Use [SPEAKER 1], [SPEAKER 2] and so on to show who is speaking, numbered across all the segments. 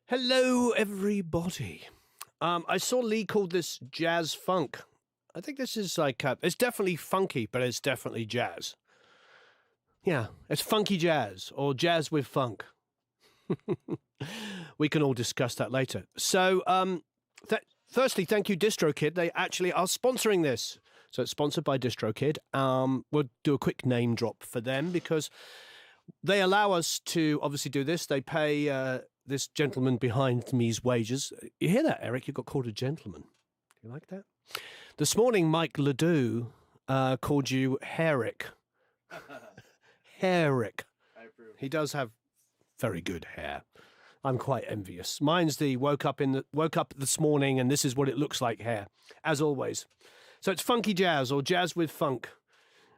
[SPEAKER 1] Hello, everybody. I saw Lee called this jazz funk. I think this is like, it's definitely funky, but it's definitely jazz. Yeah, it's funky jazz or jazz with funk. We can all discuss that later. So, firstly, thank you, DistroKid. They actually are sponsoring this. So it's sponsored by DistroKid. We'll do a quick name drop for them because they allow us to obviously do this. They pay this gentleman behind me's wages. You hear that, Eric? You got called a gentleman. Do you like that? This morning, Mike Ledoux called you Herrick. Herrick.
[SPEAKER 2] I approve.
[SPEAKER 1] He does have very good hair. I'm quite envious. Mine's the woke up this morning and this is what it looks like hair, as always. So it's funky jazz or jazz with funk.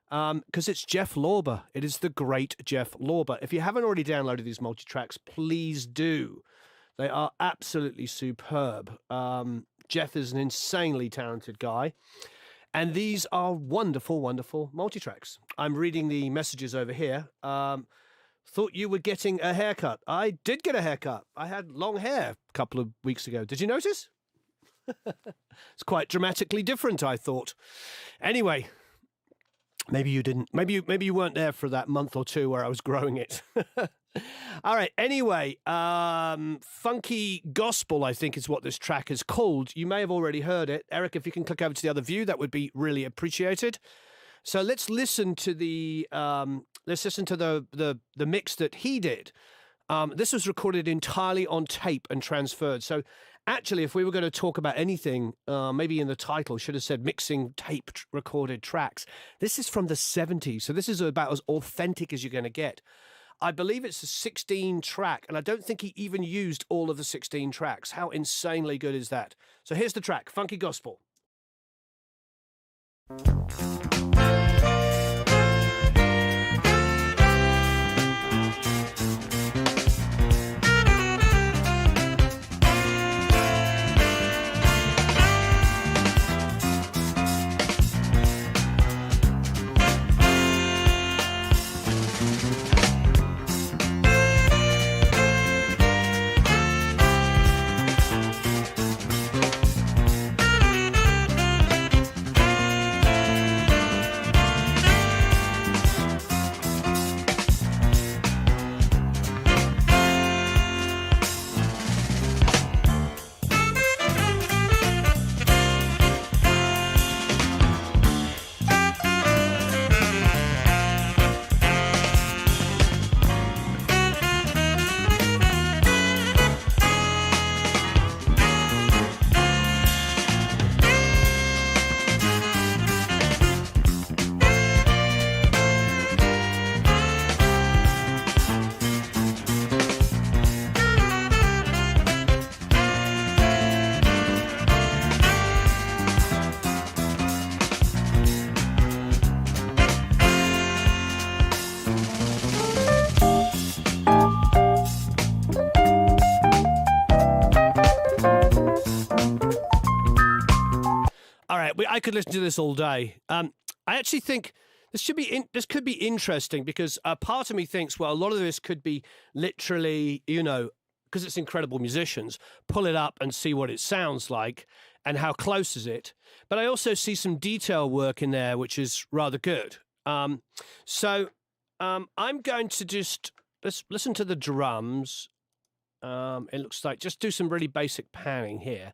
[SPEAKER 1] Because it's Jeff Lorber. It is the great Jeff Lorber. If you haven't already downloaded these multitracks, please do. They are absolutely superb. Jeff is an insanely talented guy. And these are wonderful, wonderful multitracks. I'm reading the messages over here. Thought you were getting a haircut. I did get a haircut. I had long hair a couple of weeks ago. Did you notice? It's quite dramatically different, I thought. Anyway, maybe you didn't. Maybe you weren't there for that month or two where I was growing it. All right. Anyway, Funky Gospel, I think is what this track is called. You may have already heard it. Eric, if you can click over to the other view, that would be really appreciated. So let's listen to the mix that he did. This was recorded entirely on tape and transferred. So actually, if we were going to talk about anything, maybe in the title should have said mixing tape recorded tracks. This is from the 70s. So this is about as authentic as you're going to get. I believe it's a 16 track, and I don't think he even used all of the 16 tracks. How insanely good is that? So here's the track, Funky Gospel. I could listen to this all day. I actually think this could be interesting because part of me thinks, well, a lot of this could be literally, because it's incredible musicians, pull it up and see what it sounds like and how close is it. But I also see some detail work in there, which is rather good. So I'm going to just let's listen to the drums. It looks like just do some really basic panning here.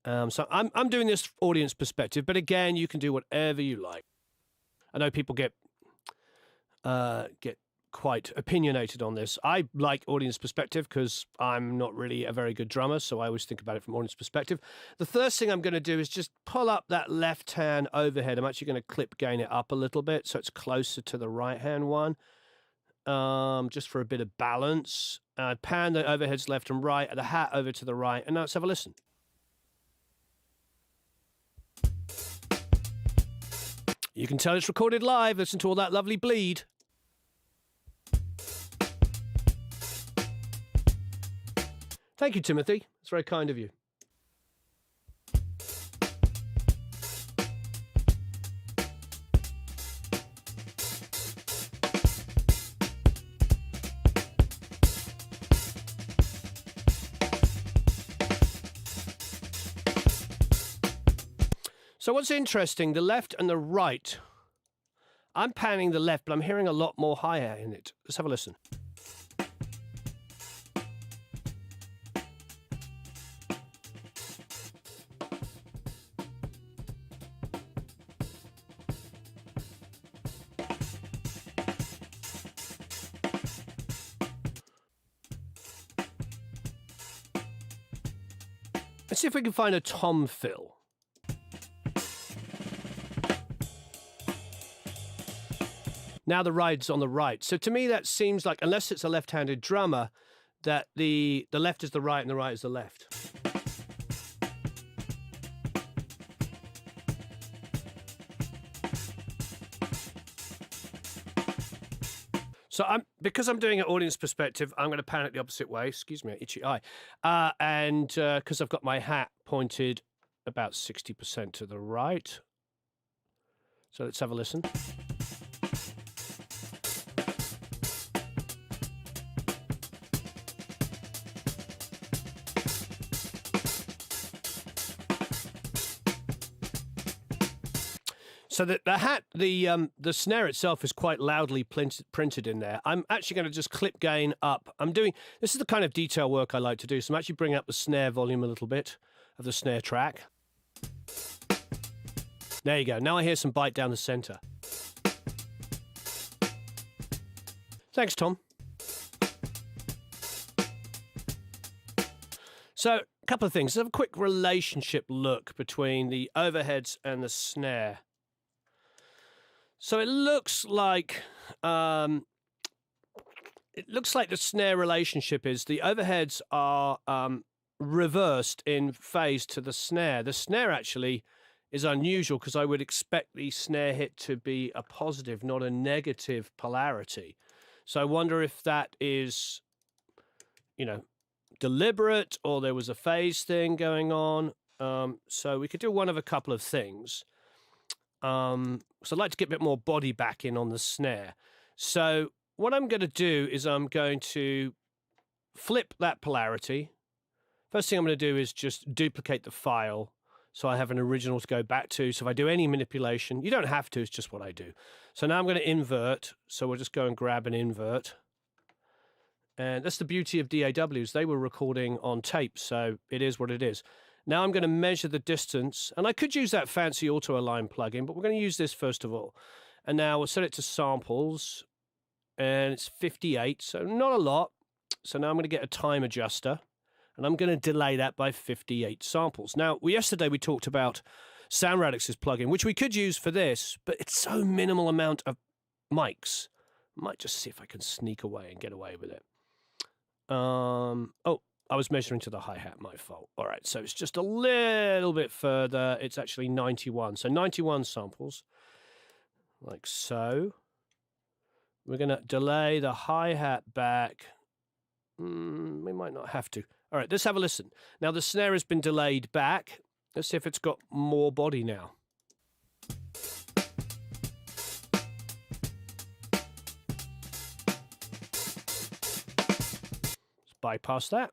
[SPEAKER 1] So I'm doing this audience perspective, but again, you can do whatever you like. I know people get quite opinionated on this. I like audience perspective because I'm not really a very good drummer, so I always think about it from audience perspective. The first thing I'm going to do is just pull up that left-hand overhead. I'm actually going to clip gain it up a little bit so it's closer to the right-hand one, just for a bit of balance. Pan the overheads left and right, and the hat over to the right, and now let's have a listen. You can tell it's recorded live. Listen to all that lovely bleed. Thank you, Timothy. It's very kind of you. So what's interesting, the left and the right, I'm panning the left, but I'm hearing a lot more hi-hat in it. Let's have a listen. Let's see if we can find a tom fill. Now the ride's on the right. So to me, that seems like, unless it's a left-handed drummer, that the left is the right and the right is the left. So because I'm doing an audience perspective, I'm going to pan it the opposite way. Excuse me, itchy eye. And because I've got my hat pointed about 60% to the right. So let's have a listen. So the hat, the snare itself is quite loudly printed in there. I'm actually going to just clip gain up. This is the kind of detail work I like to do. So I'm actually bringing up the snare volume a little bit of the snare track. There you go. Now I hear some bite down the center. Thanks, Tom. So a couple of things. Let's have a quick relationship look between the overheads and the snare. So it looks like the snare relationship is the overheads are reversed in phase to the snare. The snare actually is unusual because I would expect the snare hit to be a positive, not a negative polarity. So I wonder if that is, deliberate or there was a phase thing going on. So we could do one of a couple of things. So I'd like to get a bit more body back in on the snare. So what I'm going to do is I'm going to flip that polarity. First thing I'm going to do is just duplicate the file so I have an original to go back to. So if I do any manipulation, you don't have to, it's just what I do. So now I'm going to invert. So we'll just go and grab an invert. And that's the beauty of DAWs. They were recording on tape, so it is what it is. Now I'm going to measure the distance, and I could use that fancy auto-align plugin, but we're going to use this first of all. And now we'll set it to samples, and it's 58, so not a lot. So now I'm going to get a time adjuster, and I'm going to delay that by 58 samples. Now, yesterday we talked about Sound Radix's plugin, which we could use for this, but it's so minimal amount of mics. I might just see if I can sneak away and get away with it. I was measuring to the hi-hat, my fault. All right, so it's just a little bit further. It's actually 91. So 91 samples, like so. We're going to delay the hi-hat back. We might not have to. All right, let's have a listen. Now, the snare has been delayed back. Let's see if it's got more body now. Let's bypass that.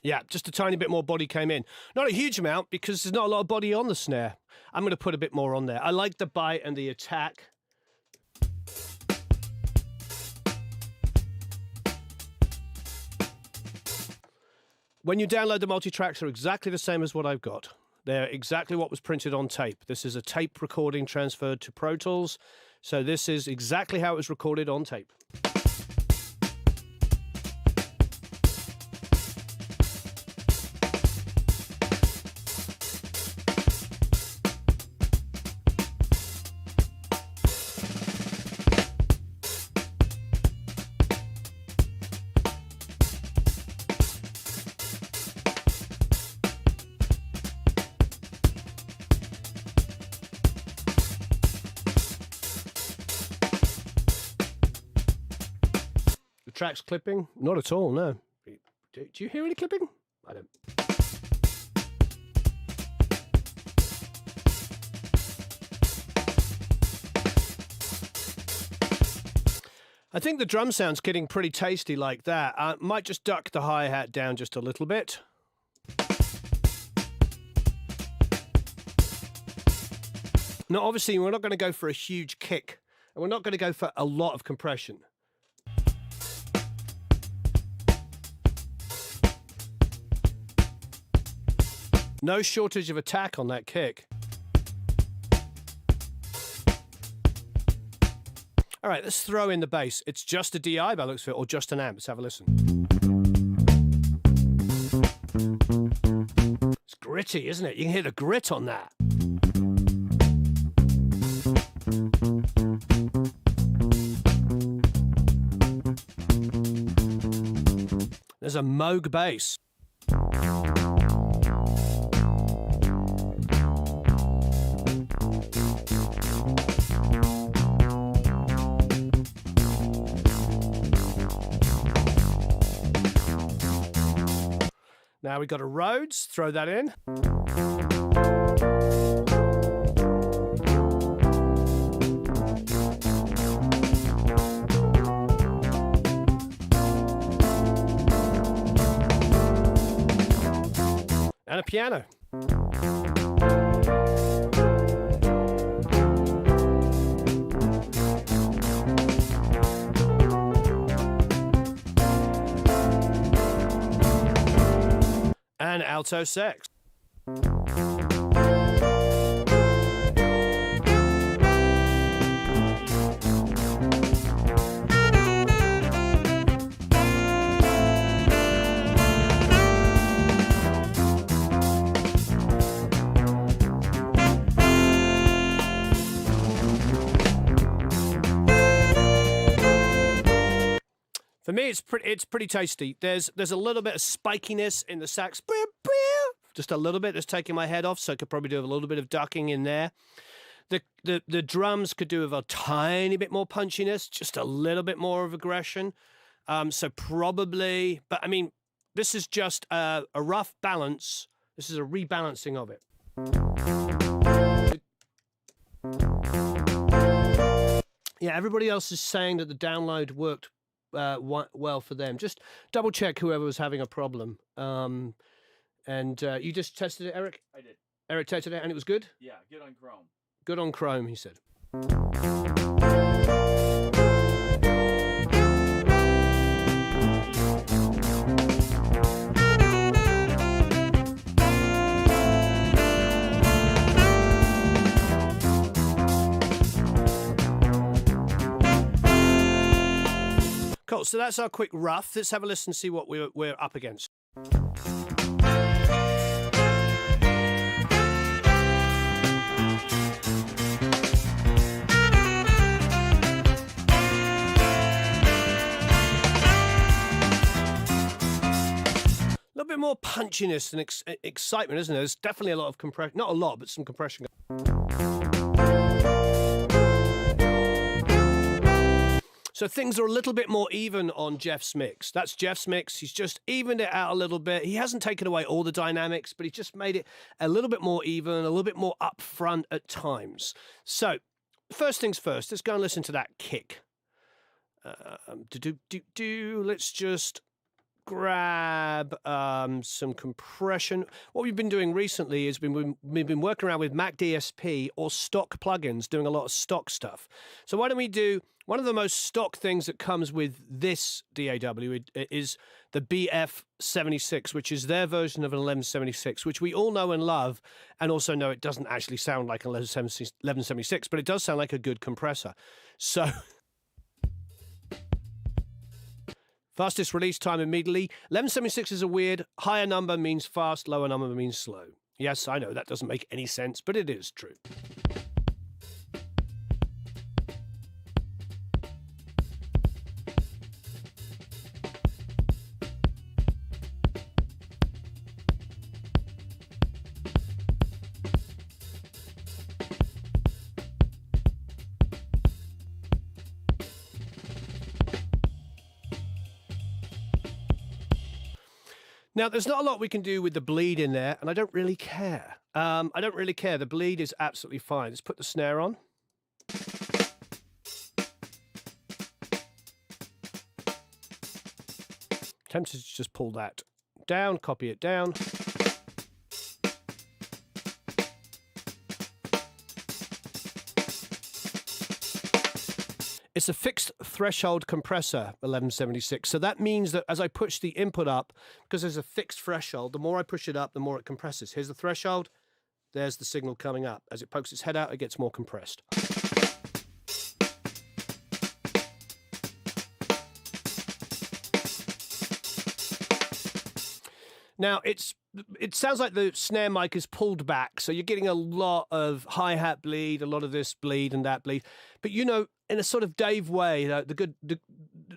[SPEAKER 1] Yeah, just a tiny bit more body came in. Not a huge amount because there's not a lot of body on the snare. I'm going to put a bit more on there. I like the bite and the attack. When you download the multitracks, they're exactly the same as what I've got. They're exactly what was printed on tape. This is a tape recording transferred to Pro Tools. So this is exactly how it was recorded on tape. Tracks clipping? Not at all, no. Do you hear any clipping? I don't. I think the drum sound's getting pretty tasty like that. I might just duck the hi-hat down just a little bit. Now, obviously, we're not going to go for a huge kick, and we're not going to go for a lot of compression. No shortage of attack on that kick. All right, let's throw in the bass. It's just a DI by the looks of it, or just an amp. Let's have a listen. It's gritty, isn't it? You can hear the grit on that. There's a Moog bass. Now we've got a Rhodes, throw that in. And a piano. And alto sax. For me, it's pretty tasty. There's a little bit of spikiness in the sax, just a little bit that's taking my head off. So I could probably do a little bit of ducking in there. The drums could do with a tiny bit more punchiness, just a little bit more of aggression. So probably, but I mean, this is just a rough balance. This is a rebalancing of it. Yeah, everybody else is saying that the download worked well for them. Just double check whoever was having a problem. And you just tested it, Eric?
[SPEAKER 2] I did.
[SPEAKER 1] Eric tested it and it was good?
[SPEAKER 2] Yeah, good on Chrome.
[SPEAKER 1] Good on Chrome, he said. Cool, so that's our quick rough. Let's have a listen and see what we're up against. A little bit more punchiness and excitement, isn't there? There's definitely a lot of compression. Not a lot, but some compression. So things are a little bit more even on Jeff's mix. That's Jeff's mix. He's just evened it out a little bit. He hasn't taken away all the dynamics, but he's just made it a little bit more even, a little bit more upfront at times. So first things first, let's go and listen to that kick. Let's just grab some compression. What we've been doing recently is we've been working around with Mac DSP or stock plugins, doing a lot of stock stuff. So why don't we do one of the most stock things that comes with this DAW is the BF76, which is their version of an 1176, which we all know and love, and also know it doesn't actually sound like an 1176, but it does sound like a good compressor. So fastest release time immediately. 1176 is a weird. Higher number means fast, lower number means slow. Yes, I know that doesn't make any sense, but it is true. Now, there's not a lot we can do with the bleed in there, and I don't really care. I don't really care. The bleed is absolutely fine. Let's put the snare on. Tempted to just pull that down, copy it down. It's a fixed threshold compressor, 1176. So that means that as I push the input up, because there's a fixed threshold, the more I push it up, the more it compresses. Here's the threshold. There's the signal coming up. As it pokes its head out, it gets more compressed. Now, it sounds like the snare mic is pulled back, so you're getting a lot of hi-hat bleed, a lot of this bleed and that bleed. But, you know, in a sort of Dave way, the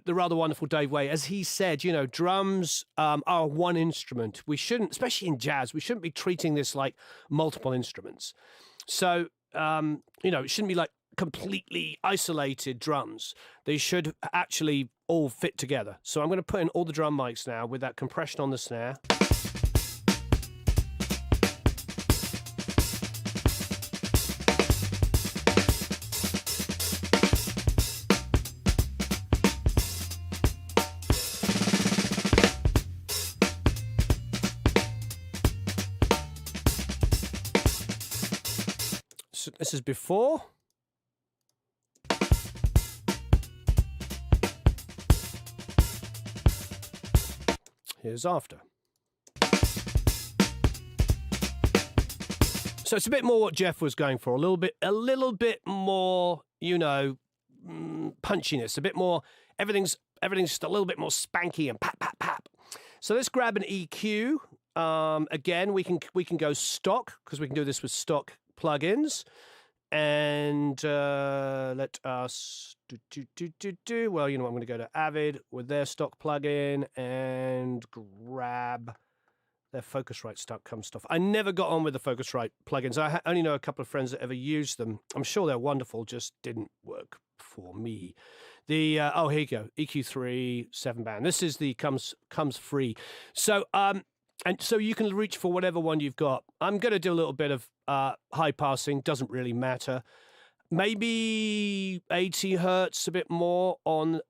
[SPEAKER 1] rather wonderful Dave way, as he said, you know, drums are one instrument. We shouldn't, especially in jazz, we shouldn't be treating this like multiple instruments. So, you know, it shouldn't be like completely isolated drums. They should actually all fit together. So I'm going to put in all the drum mics now with that compression on the snare. So this is before. Here's after. So it's a bit more what Jeff was going for, a little bit more, you know, punchiness, a bit more, everything's just a little bit more spanky and pap, pap, pap. So let's grab an EQ. Again, we can go stock, because we can do this with stock plugins. And let us do. Well, you know what? I'm going to go to Avid with their stock plugin and grab their Focusrite stuff. I never got on with the Focusrite plugins. I only know a couple of friends that ever used them. I'm sure they're wonderful, just didn't work for me. The oh, here you go, EQ3 7-band. This is the comes free. So and so you can reach for whatever one you've got. I'm going to do a little bit of high passing, doesn't really matter. Maybe 80 hertz, a bit more on.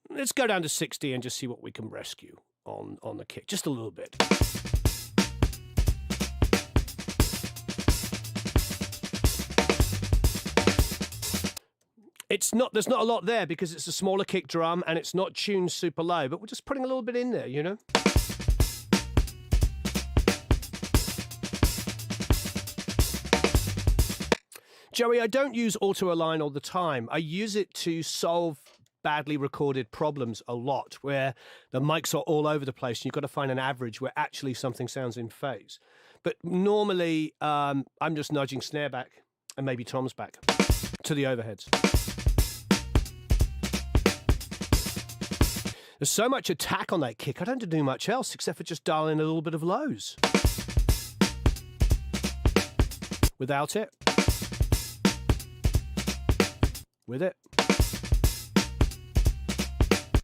[SPEAKER 1] Let's go down to 60 and just see what we can rescue on the kick, just a little bit. There's not a lot there because it's a smaller kick drum and it's not tuned super low, but we're just putting a little bit in there, you know. Joey, I don't use auto-align all the time. I use it to solve badly recorded problems a lot, where the mics are all over the place and you've got to find an average where actually something sounds in phase. But normally, I'm just nudging snare back and maybe toms back to the overheads. There's so much attack on that kick, I don't have to do much else except for just dial in a little bit of lows. Without it. With it.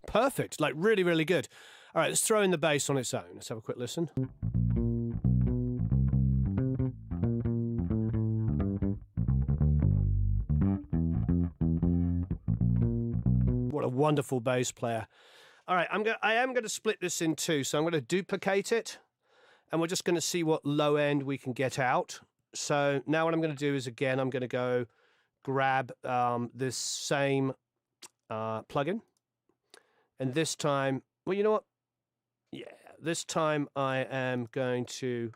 [SPEAKER 1] Perfect, like really, really good. All right, let's throw in the bass on its own. Let's have a quick listen. What a wonderful bass player. All right, I am going to split this in two. So I'm going to duplicate it, and we're just going to see what low end we can get out. So now what I'm going to do is, again, I'm going to go grab this same plugin, and this time, well, you know what? Yeah, this time I am going to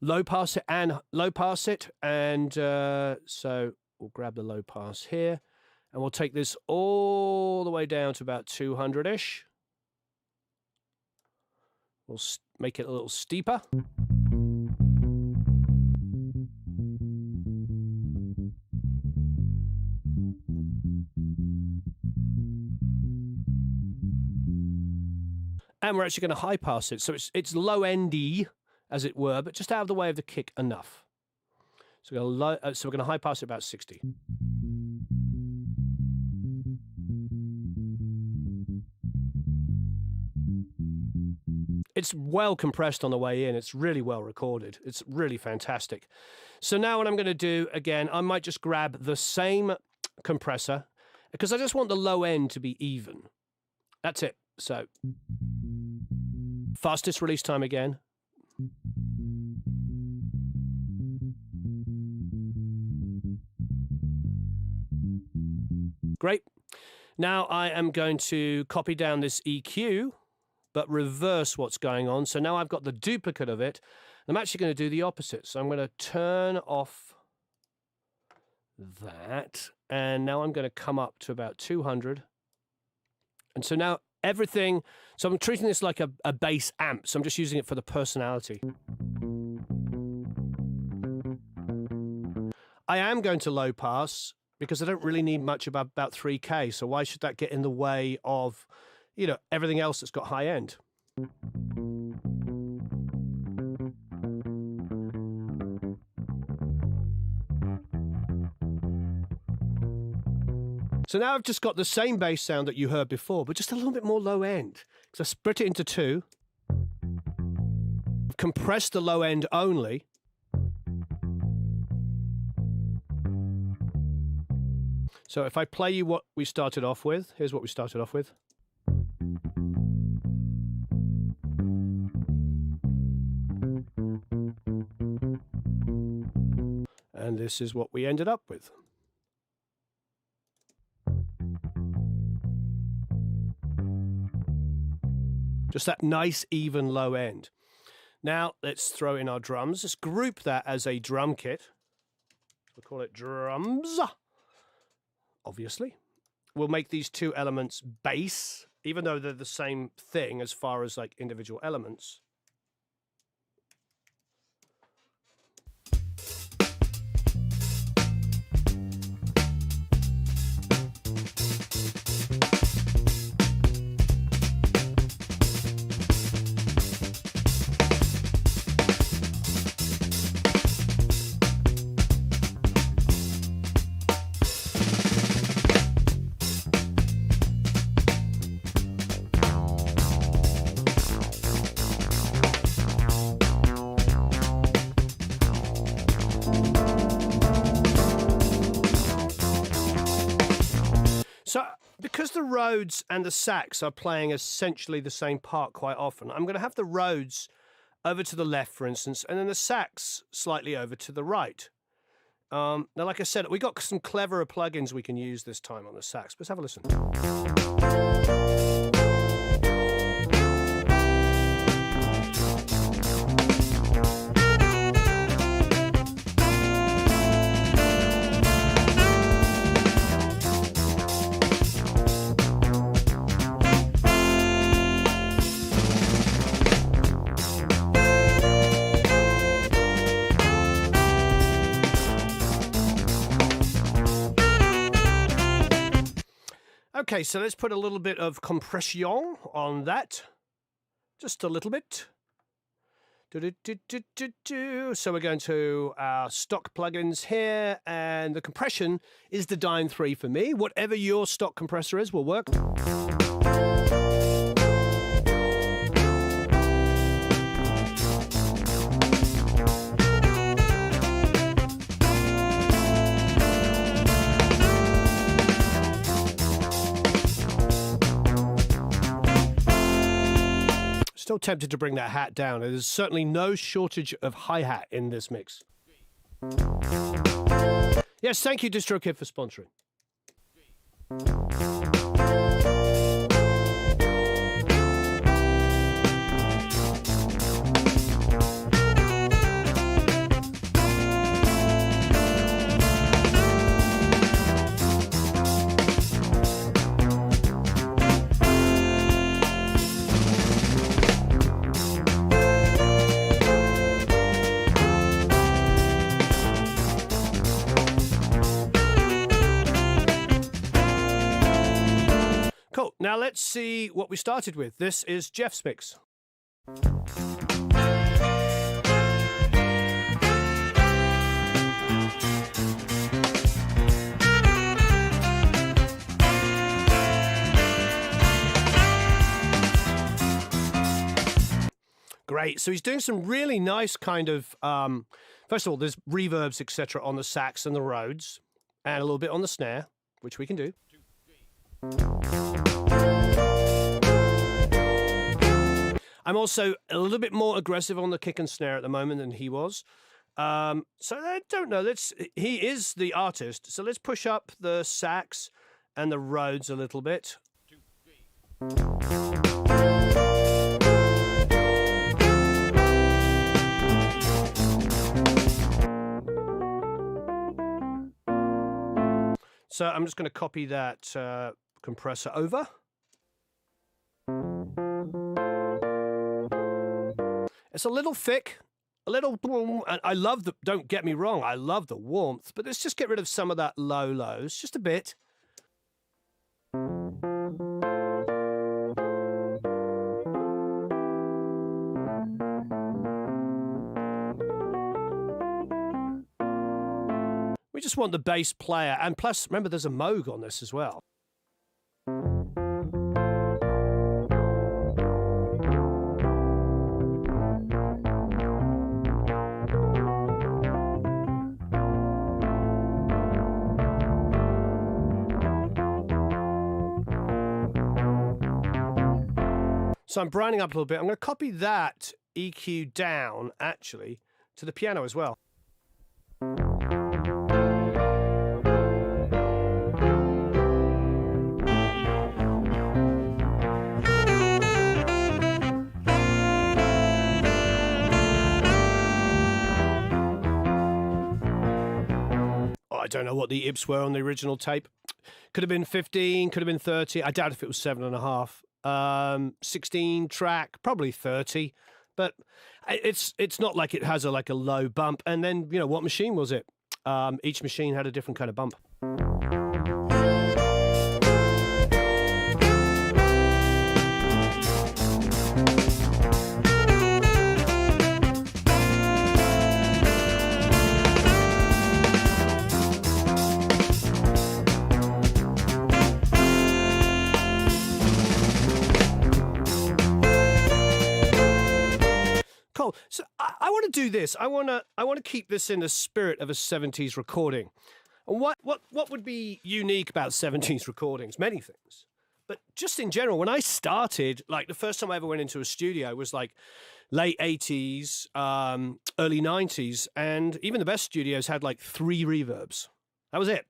[SPEAKER 1] low pass it, and so we'll grab the low pass here, and we'll take this all the way down to about 200-ish. We'll make it a little steeper. And we're actually going to high pass it. So it's low endy, as it were, but just out of the way of the kick enough. So we're going to high pass it about 60. It's well compressed on the way in. It's really well recorded. It's really fantastic. So now what I'm going to do, again, I might just grab the same compressor because I just want the low end to be even. That's it. So Fastest release time again. Great. Now I am going to copy down this EQ, but reverse what's going on. So now I've got the duplicate of it. I'm actually going to do the opposite. So I'm going to turn off that. And now I'm going to come up to about 200. And so now everything, so I'm treating this like a bass amp. So I'm just using it for the personality. I am going to low pass because I don't really need much about 3K. So why should that get in the way of, you know, everything else that's got high end? So now I've just got the same bass sound that you heard before, but just a little bit more low end. So I split it into two, compressed the low end only. So if I play you what we started off with, here's what we started off with. And this is what we ended up with. Just that nice, even low end. Now, let's throw in our drums. Let's group that as a drum kit. We'll call it drums, obviously. We'll make these two elements bass, even though they're the same thing as far as like individual elements. So because the Rhodes and the sax are playing essentially the same part quite often, I'm going to have the Rhodes over to the left, for instance, and then the sax slightly over to the right. Now, like I said, we got some cleverer plugins we can use this time on the sax. Let's have a listen. Okay, so let's put a little bit of compression on that. Just a little bit. So we're going to our stock plugins here, and the compression is the Dyne 3 for me. Whatever your stock compressor is will work. Still tempted to bring that hat down. There's certainly no shortage of hi-hat in this mix. Yes, thank you, DistroKid, for sponsoring. Cool. Now let's see what we started with. This is Jeff's mix. Great. So he's doing some really nice kind of, first of all, there's reverbs, etc. on the sax and the Rhodes, and a little bit on the snare, which we can do. I'm also a little bit more aggressive on the kick and snare at the moment than he was. So I don't know. He is the artist. So let's push up the sax and the Rhodes a little bit. 2, 3. So I'm just going to copy that compressor over. It's a little thick, a little, and I love the, don't get me wrong, I love the warmth, but let's just get rid of some of that lows, just a bit. We just want the bass player, and plus, remember, there's a Moog on this as well. So I'm brightening up a little bit. I'm going to copy that EQ down, actually, to the piano as well. I don't know what the IPs were on the original tape. Could have been 15, could have been 30. I doubt if it was 7.5. 16 track, probably 30. But it's not like it has like a low bump. And then, you know, what machine was it? Each machine had a different kind of bump. Cool. So I want to do this. I want to keep this in the spirit of a 70s recording. And what would be unique about 70s recordings? Many things. But just in general, when I started, like the first time I ever went into a studio was like late 80s, early 90s, and even the best studios had like 3 reverbs. That was it.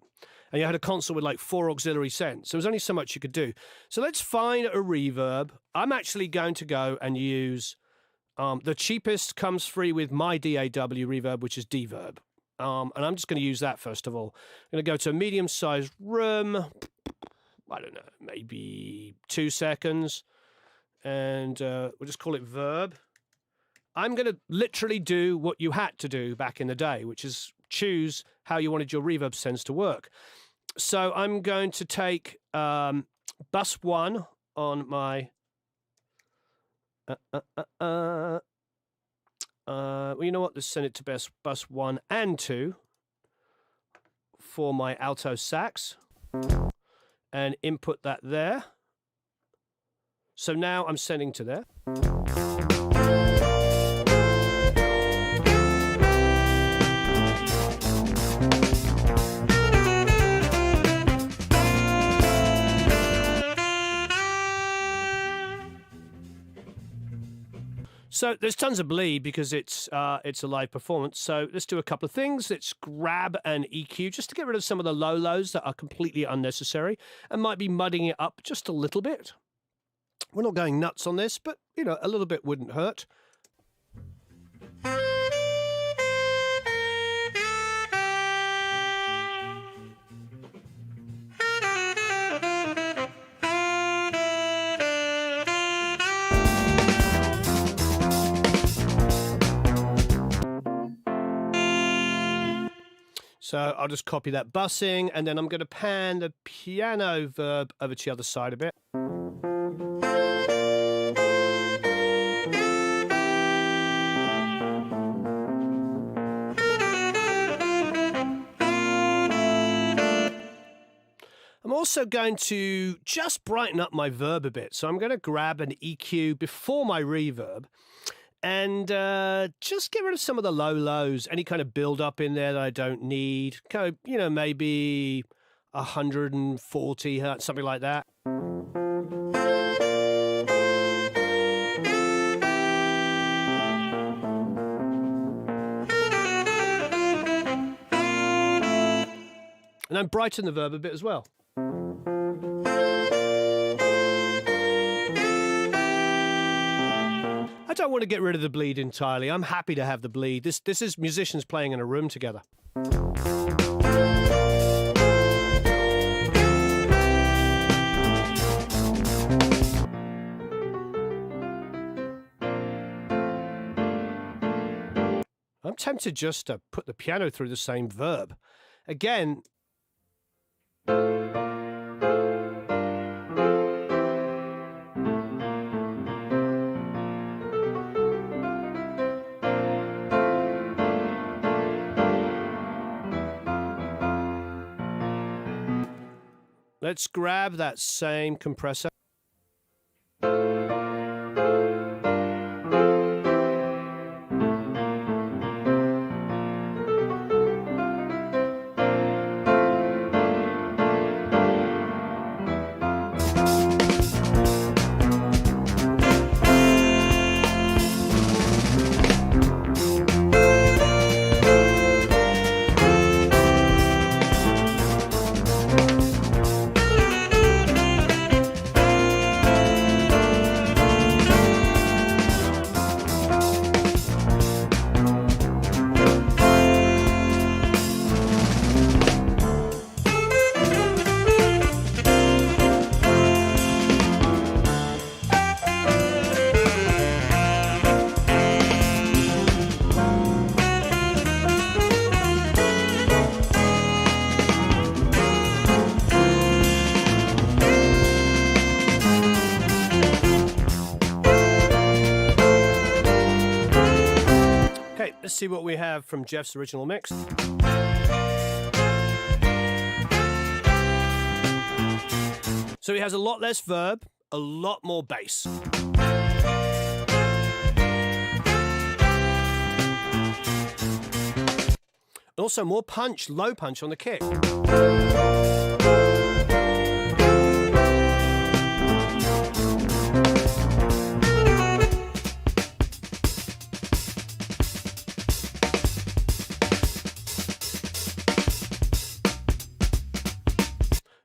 [SPEAKER 1] And you had a console with like 4 auxiliary sends. So there was only so much you could do. So let's find a reverb. I'm actually going to go and use the cheapest comes free with my DAW reverb, which is Deverb. And I'm just going to use that first of all. I'm going to go to a medium-sized room. I don't know, maybe 2 seconds. And we'll just call it Verb. I'm going to literally do what you had to do back in the day, which is choose how you wanted your reverb sends to work. So I'm going to take bus 1 on my... well, you know what? Let's send it to bus 1 and 2 for my alto sax and input that there. So now I'm sending to there. So there's tons of bleed because it's a live performance. So let's do a couple of things. Let's grab an EQ just to get rid of some of the lows that are completely unnecessary and might be mudding it up just a little bit. We're not going nuts on this, but, you know, a little bit wouldn't hurt. So I'll just copy that bussing, and then I'm going to pan the piano verb over to the other side a bit. I'm also going to just brighten up my verb a bit. So I'm going to grab an EQ before my reverb and just get rid of some of the lows, any kind of build up in there that I don't need. Kind of, you know, maybe 140 hertz, something like that. And then brighten the verb a bit as well. I don't want to get rid of the bleed entirely. I'm happy to have the bleed. This is musicians playing in a room together. I'm tempted just to put the piano through the same verb. Again, let's grab that same compressor. Let's see what we have from Jeff's original mix. So he has a lot less verb, a lot more bass. Also more punch, low punch on the kick.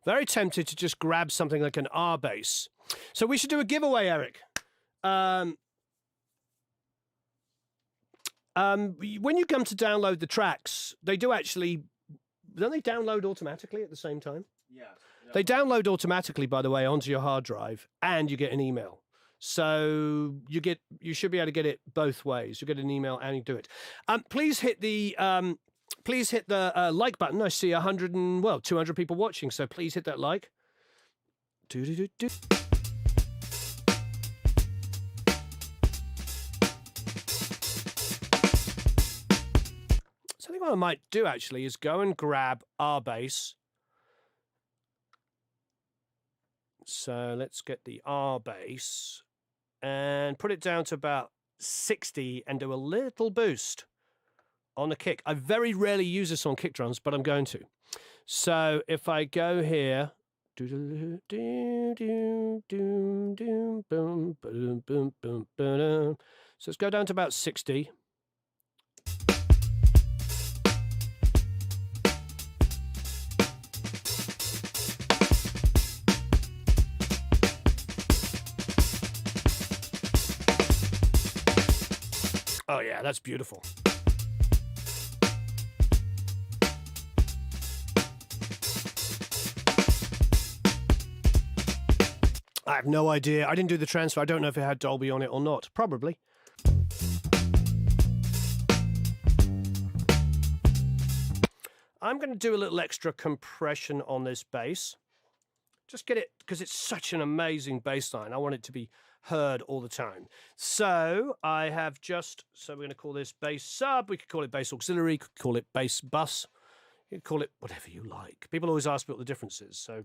[SPEAKER 1] Very tempted to just grab something like an R bass. So we should do a giveaway, Eric. When you come to download the tracks, they do actually, don't they download automatically at the same time?
[SPEAKER 2] Yeah.
[SPEAKER 1] They download automatically, by the way, onto your hard drive, and you get an email. So you should be able to get it both ways. You get an email and you do it. Please hit the like button. I see 200 people watching, so please hit that like. So I think what I might do actually is go and grab our bass. So let's get the R bass and put it down to about 60 and do a little boost on the kick. I very rarely use this on kick drums, but I'm going to. So if I go here, so let's go down to about 60. Oh yeah, that's beautiful. I have no idea. I didn't do the transfer. I don't know if it had Dolby on it or not. Probably. I'm going to do a little extra compression on this bass. Just get it, because it's such an amazing bass line. I want it to be heard all the time. So I have so we're going to call this bass sub. We could call it bass auxiliary. Could call it bass bus. You could call it whatever you like. People always ask me what the difference is. So,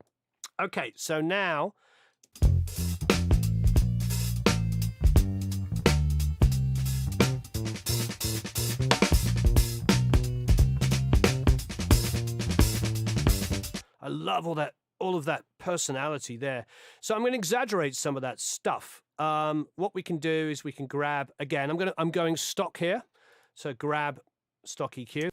[SPEAKER 1] okay. So now, I love all of that personality there. So I'm going to exaggerate some of that stuff. What we can do is we can grab, again, I'm going stock here. So grab stock EQ.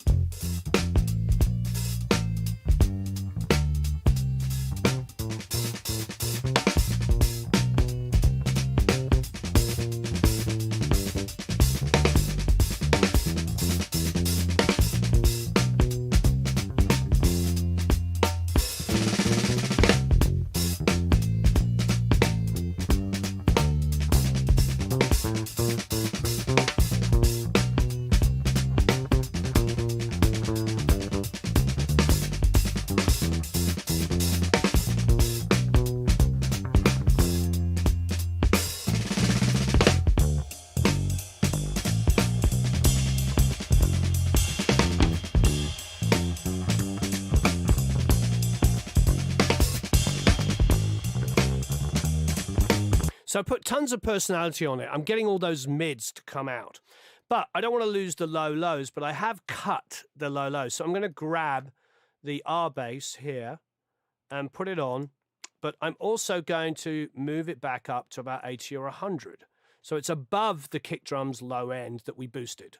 [SPEAKER 1] So I put tons of personality on it. I'm getting all those mids to come out. But I don't want to lose the low lows, but I have cut the low lows. So I'm going to grab the R bass here and put it on. But I'm also going to move it back up to about 80 or 100. So it's above the kick drum's low end that we boosted.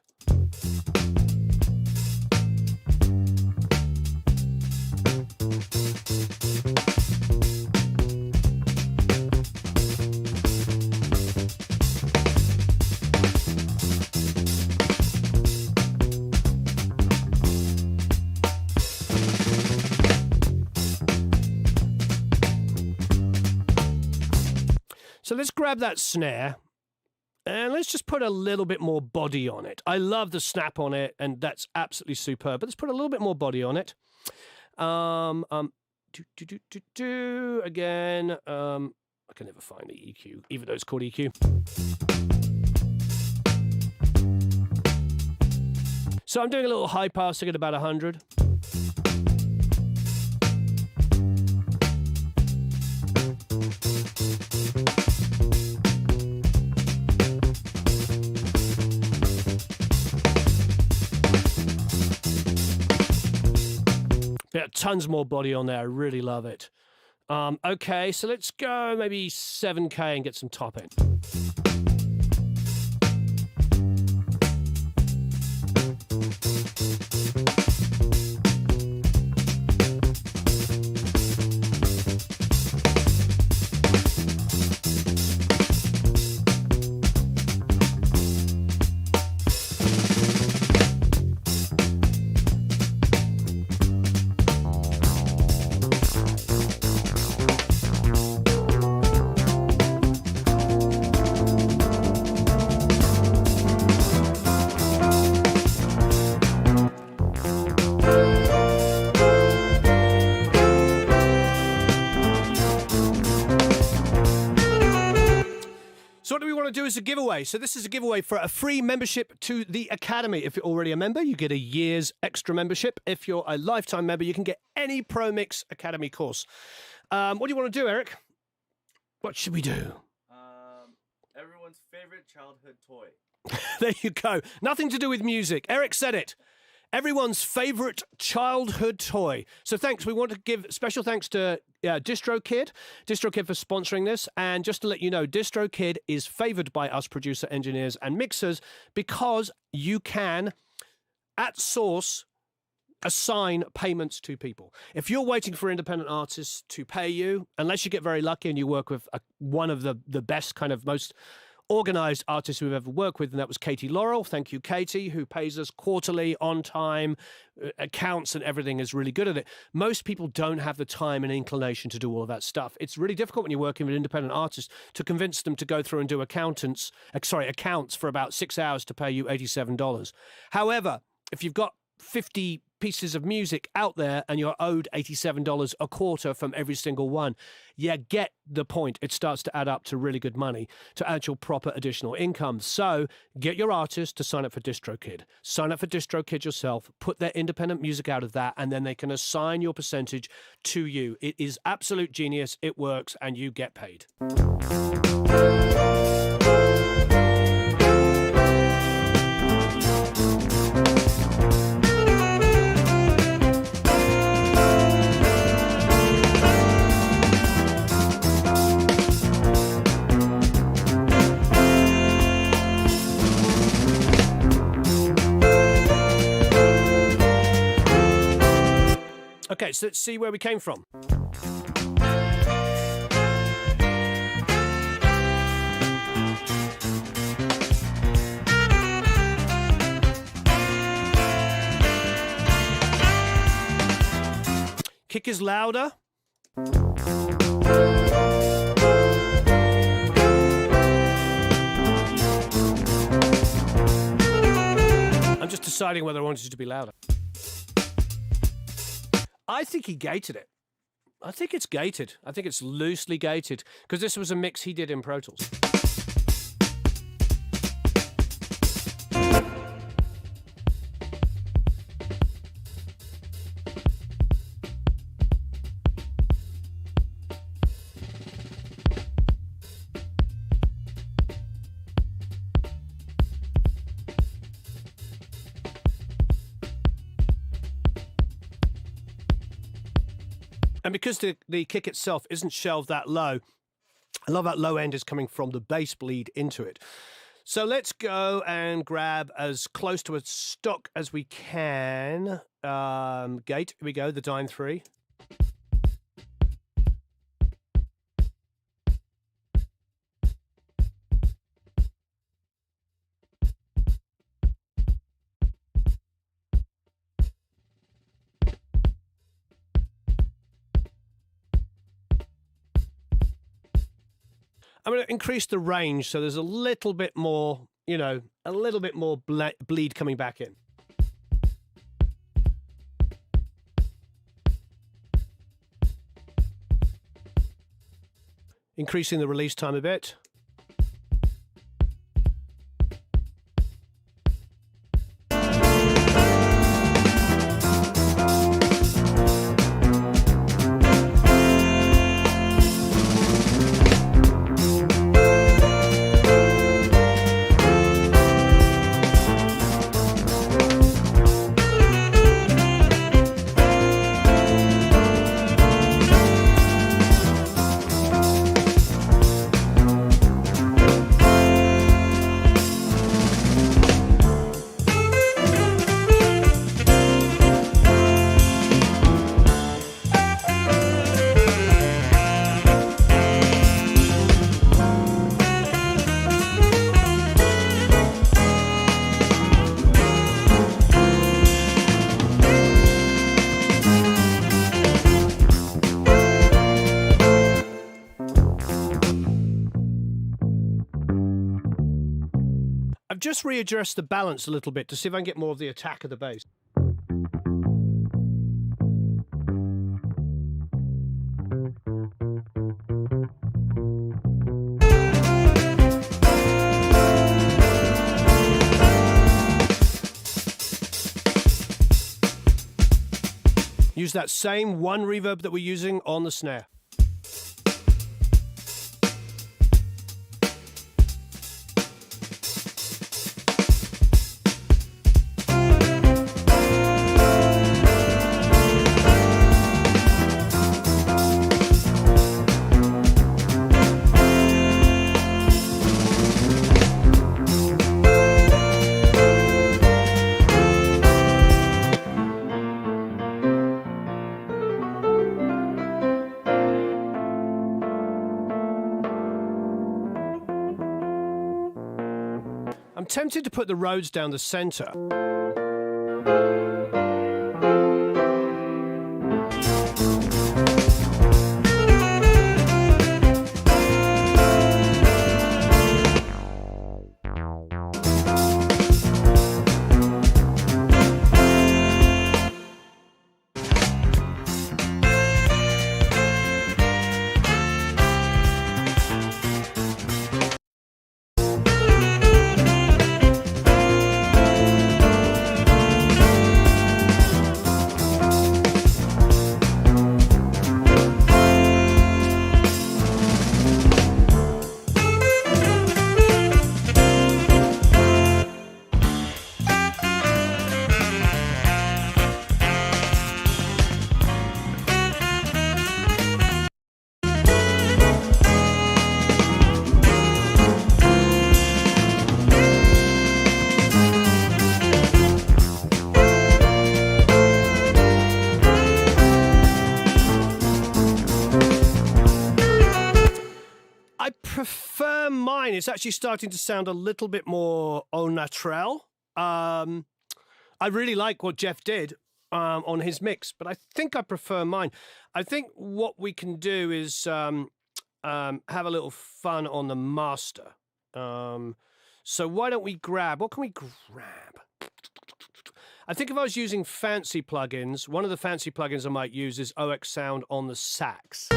[SPEAKER 1] So let's grab that snare and let's just put a little bit more body on it. I love the snap on it, and that's absolutely superb. But let's put a little bit more body on it. Again, I can never find the EQ, even though it's called EQ. So I'm doing a little high passing at about 100. Yeah, tons more body on there. I really love it. Okay, so let's go maybe 7K and get some top end. So what do we want to do as a giveaway? So this is a giveaway for a free membership to the Academy. If you're already a member, you get a year's extra membership. If you're a lifetime member, you can get any Pro Mix Academy course. What do you want to do, Eric? What should we do?
[SPEAKER 2] Everyone's favorite childhood toy.
[SPEAKER 1] There you go. Nothing to do with music. Eric said it. Everyone's favorite childhood toy. So thanks. We want to give special thanks to DistroKid for sponsoring this. And just to let you know, DistroKid is favored by us producer, engineers, and mixers because you can, at source, assign payments to people. If you're waiting for independent artists to pay you, unless you get very lucky and you work with one of the best kind of most organized artists we've ever worked with, and that was Katie Laurel. Thank you, Katie, who pays us quarterly, on time, accounts and everything, is really good at it. Most people don't have the time and inclination to do all of that stuff. It's really difficult when you're working with independent artists to convince them to go through and do accounts for about 6 hours to pay you $87. However, if you've got 50 pieces of music out there and you're owed $87 a quarter from every single one, you get the point. It starts to add up to really good money, to actual proper additional income. So get your artist to sign up for DistroKid. Sign up for DistroKid yourself, put their independent music out of that, and then they can assign your percentage to you. It is absolute genius. It works, and you get paid. Okay, so let's see where we came from. Kick is louder. I'm just deciding whether I want it to be louder. I think he gated it. I think it's gated. I think it's loosely gated because this was a mix he did in Pro Tools. And because the kick itself isn't shelved that low, I love that low end is coming from the bass bleed into it. So let's go and grab as close to a stock as we can. Gate, here we go, the Dime 3. I'm going to increase the range so there's a little bit more, a little bit more bleed coming back in. Increasing the release time a bit. I've just readjusted the balance a little bit to see if I can get more of the attack of the bass. Use that same one reverb that we're using on the snare. I'm tempted to put the Rhodes down the center. I prefer mine. It's actually starting to sound a little bit more au naturel. I really like what Jeff did on his mix, but I think I prefer mine. I think what we can do is have a little fun on the master. So why don't we grab, what can we grab? I think if I was using fancy plugins, one of the fancy plugins I might use is OX Sound on the sax.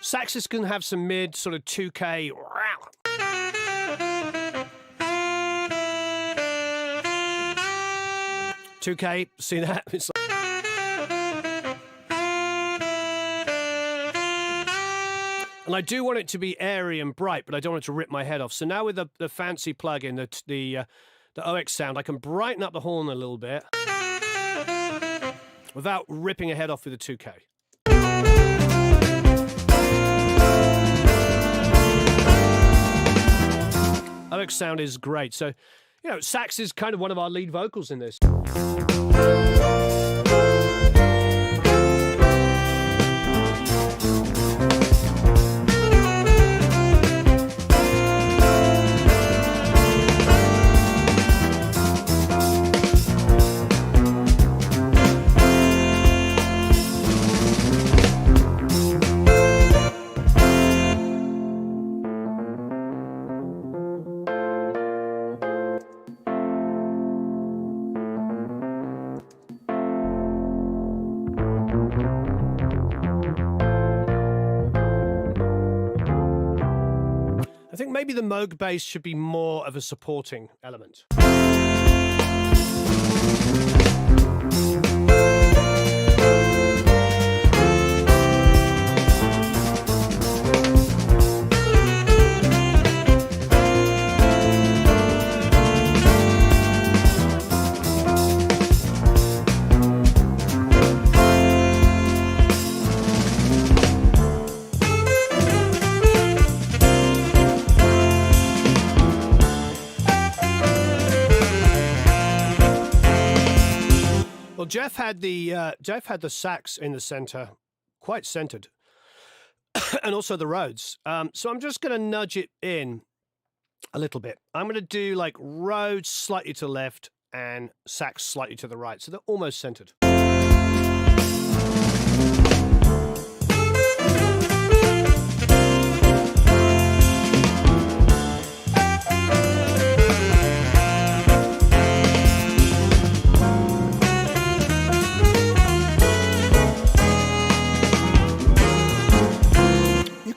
[SPEAKER 1] Saxes can have some mid, sort of 2K. 2K, see that? It's like... And I do want it to be airy and bright, but I don't want it to rip my head off. So now with the fancy plug-in, the OX sound, I can brighten up the horn a little bit without ripping a head off with a 2K. OX sound is great. So, you know, sax is kind of one of our lead vocals in this. I think maybe the Moog bass should be more of a supporting element. Well, Jeff had the sax in the center, quite centered, and also the Rhodes. So I'm just going to nudge it in a little bit. I'm going to do like Rhodes slightly to the left and sax slightly to the right, so they're almost centered.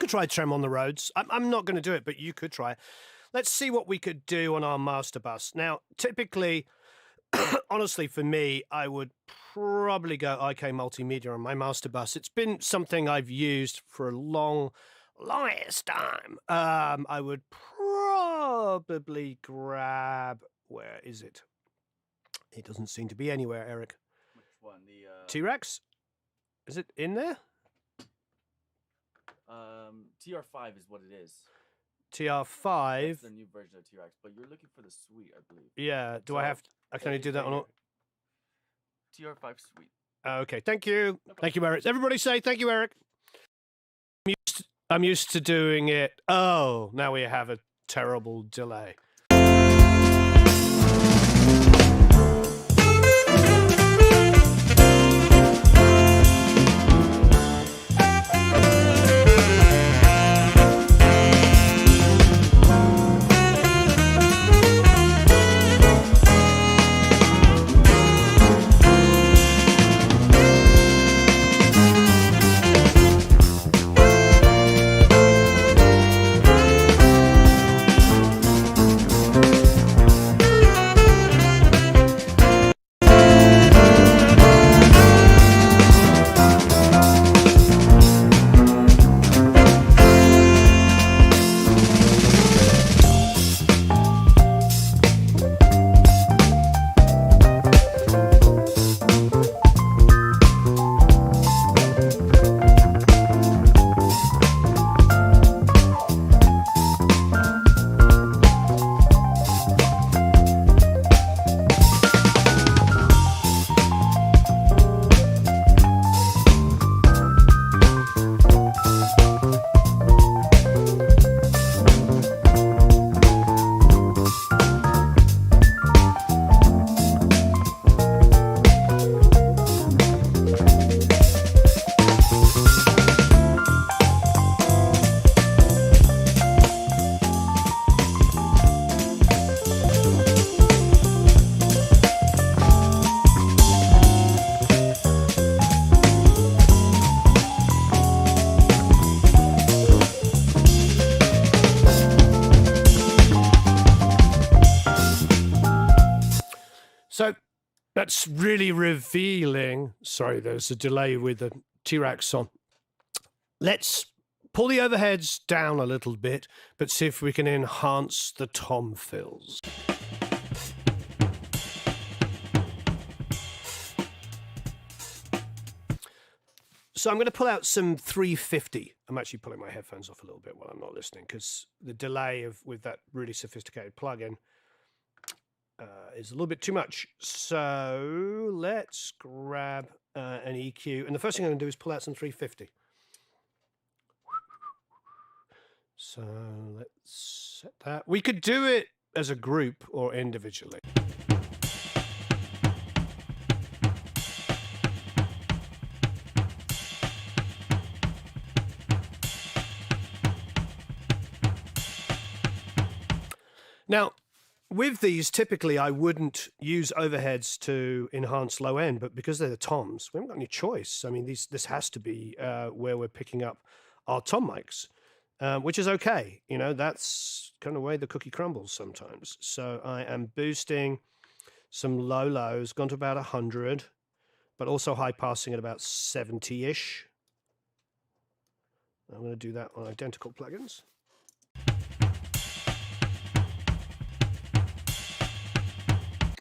[SPEAKER 1] Try trem on the Rhodes. I'm not going to do it, but you could try. Let's see what we could do on our master bus. Now, typically, honestly, for me, I would probably go IK Multimedia on my master bus. It's been something I've used for a longest time. I would probably grab, where is it? It doesn't seem to be anywhere, Eric.
[SPEAKER 2] Which one? The
[SPEAKER 1] T-Rex? Is it in there?
[SPEAKER 2] TR5 is what it is.
[SPEAKER 1] TR5.
[SPEAKER 2] That's the new version of T-Rex, but you're looking for the suite, I believe.
[SPEAKER 1] Yeah. Do I have to? I can only do that on all.
[SPEAKER 2] TR5 suite.
[SPEAKER 1] Okay. Thank you. Thank you, Eric. Everybody say thank you, Eric. I'm used to doing it. Oh, now we have a terrible delay. So that's really revealing. Sorry, there's a delay with the T-Rex on. Let's pull the overheads down a little bit, but see if we can enhance the tom fills. So I'm going to pull out some 350. I'm actually pulling my headphones off a little bit while I'm not listening because the delay with that really sophisticated plugin is a little bit too much. So let's grab an EQ. And the first thing I'm going to do is pull out some 350. So let's set that. We could do it as a group or individually. Now, with these, typically I wouldn't use overheads to enhance low end, but because they're the toms, we haven't got any choice. I mean, this has to be where we're picking up our tom mics, which is okay. You know, that's kind of the way the cookie crumbles sometimes. So I am boosting some low lows, gone to about 100, but also high passing at about 70-ish. I'm going to do that on identical plugins.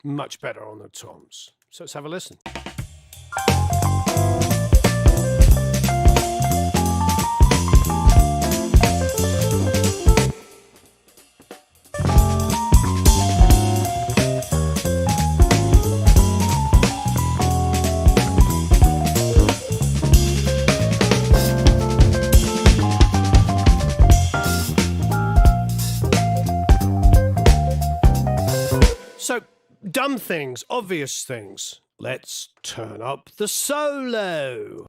[SPEAKER 1] Much better on the toms. So let's have a listen. So, dumb things, obvious things. Let's turn up the solo.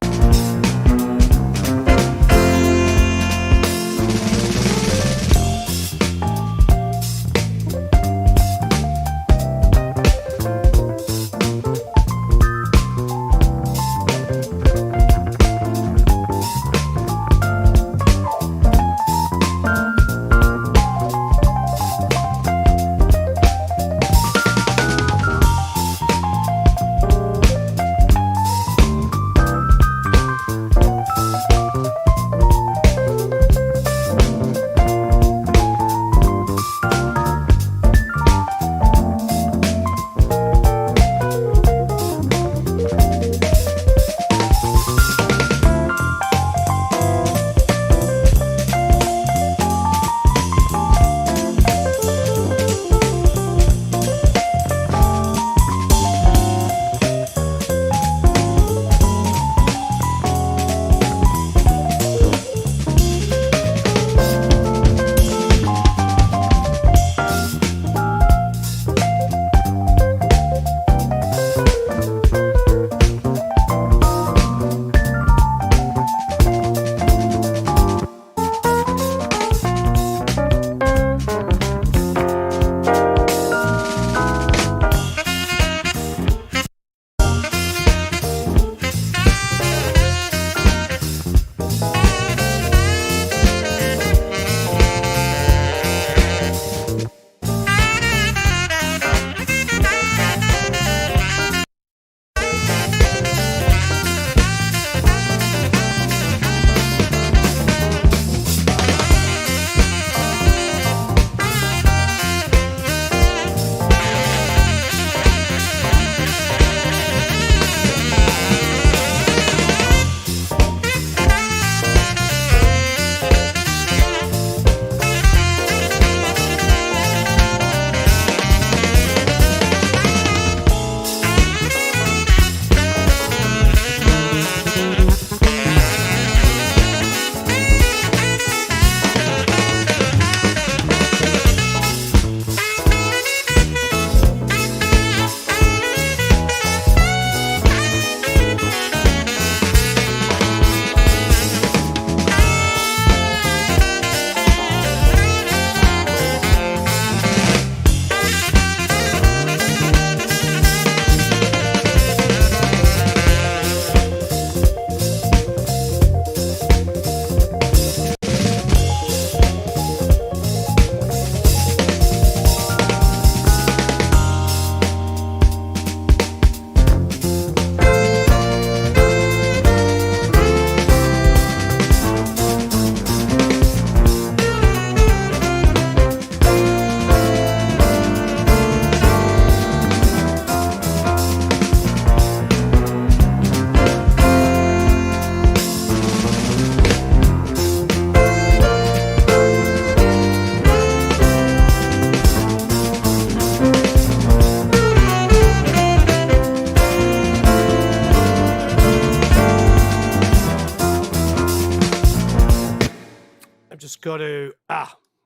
[SPEAKER 1] got to...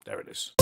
[SPEAKER 1] there it is.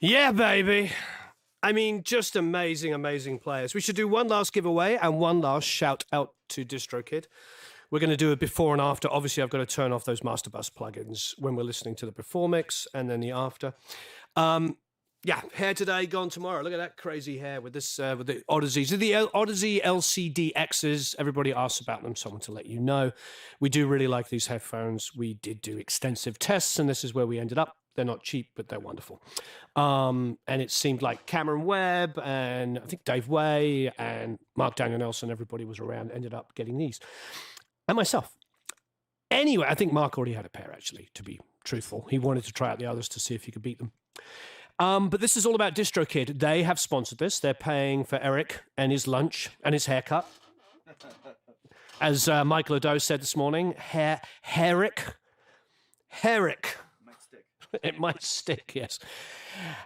[SPEAKER 1] Yeah, baby. I mean, just amazing, amazing players. We should do one last giveaway and one last shout out to DistroKid. We're going to do a before and after. Obviously, I've got to turn off those Master Bus plugins when we're listening to the before mix and then the after. Yeah, hair today, gone tomorrow. Look at that crazy hair with this, with the Odysseys. The Odyssey LCDXs, everybody asks about them, so I want to let you know. We do really like these headphones. We did do extensive tests, and this is where we ended up. They're not cheap, but they're wonderful. And it seemed like Cameron Webb and I think Dave Way and Mark Daniel Nelson, everybody was around, ended up getting these. And myself. Anyway, I think Mark already had a pair, actually, to be truthful. He wanted to try out the others to see if he could beat them. But this is all about DistroKid. They have sponsored this. They're paying for Eric and his lunch and his haircut. As Michael Odo said this morning, Herrick. It might stick, yes.